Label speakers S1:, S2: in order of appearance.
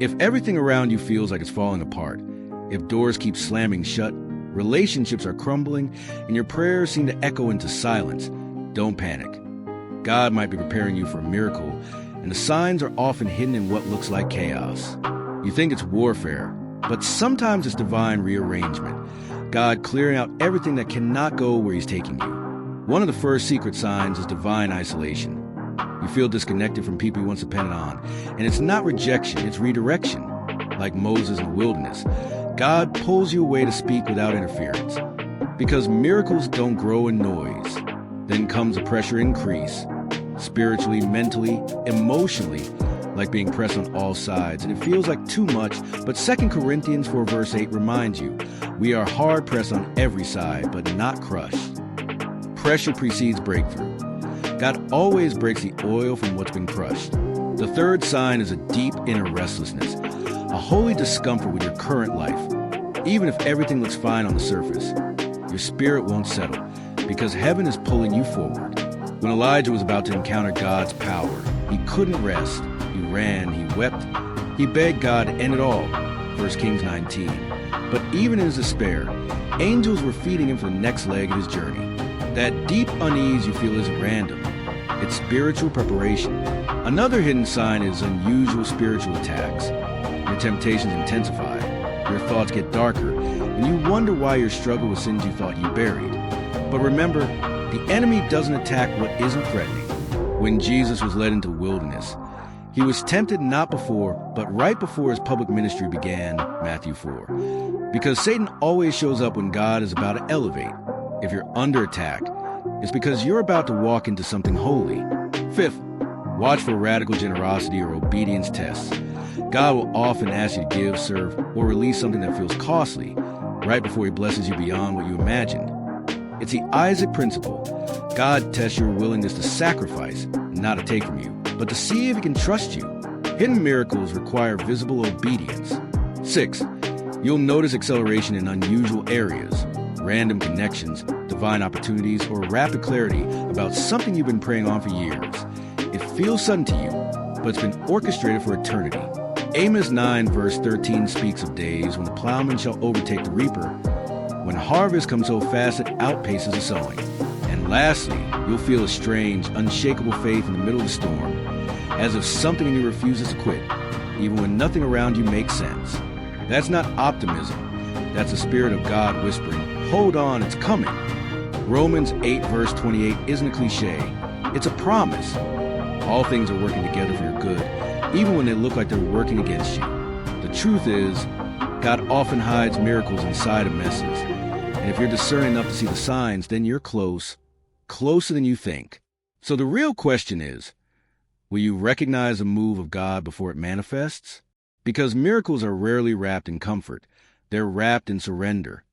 S1: If everything around you feels like it's falling apart, if doors keep slamming shut, relationships are crumbling, and your prayers seem to echo into silence, don't panic. God might be preparing you for a miracle, and the signs are often hidden in what looks like chaos. You think it's warfare, but sometimes it's divine rearrangement. God clearing out everything that cannot go where He's taking you. One of the first secret signs is divine isolation. You feel disconnected from people you once depended on, and it's not rejection, it's redirection. Like Moses in the wilderness, God pulls you away to speak without interference. Because miracles don't grow in noise. Then comes a pressure increase, spiritually, mentally, emotionally, like being pressed on all sides, and it feels like too much, but 2 Corinthians 4 verse 8 reminds you, we are hard pressed on every side, but not crushed. Pressure precedes breakthrough. God always breaks the oil from what's been crushed. The third sign is a deep inner restlessness, a holy discomfort with your current life. Even if everything looks fine on the surface, your spirit won't settle, because heaven is pulling you forward. When Elijah was about to encounter God's power, he couldn't rest. He ran, he wept, he begged God to end it all. 1 Kings 19. But even in his despair, angels were feeding him for the next leg of his journey. That deep unease you feel isn't random. It's spiritual preparation. Another hidden sign is unusual spiritual attacks. Your temptations intensify, your thoughts get darker, and you wonder why you struggle with sins you thought you buried. But remember, the enemy doesn't attack what isn't threatening. When Jesus was led into the wilderness, he was tempted not before, but right before his public ministry began, Matthew 4. Because Satan always shows up when God is about to elevate. If you're under attack, it's because you're about to walk into something holy. Fifth, watch for radical generosity or obedience tests. God will often ask you to give, serve, or release something that feels costly right before he blesses you beyond what you imagined. It's the Isaac principle. God tests your willingness to sacrifice, not to take from you, but to see if he can trust you. Hidden miracles require visible obedience. 6, you'll notice acceleration in unusual areas, random connections, divine opportunities, or rapid clarity about something you've been praying on for years. It feels sudden to you, but it's been orchestrated for eternity. Amos 9 verse 13 speaks of days when the plowman shall overtake the reaper, when harvest comes so fast it outpaces the sowing. And lastly, you'll feel a strange, unshakable faith in the middle of the storm, as if something in you refuses to quit, even when nothing around you makes sense. That's not optimism. That's the Spirit of God whispering, hold on, it's coming. Romans 8 verse 28 isn't a cliche. It's a promise. All things are working together for your good, even when they look like they're working against you. The truth is, God often hides miracles inside of messes. And if you're discerning enough to see the signs, then you're close, closer than you think. So the real question is, will you recognize a move of God before it manifests? Because miracles are rarely wrapped in comfort. They're wrapped in surrender.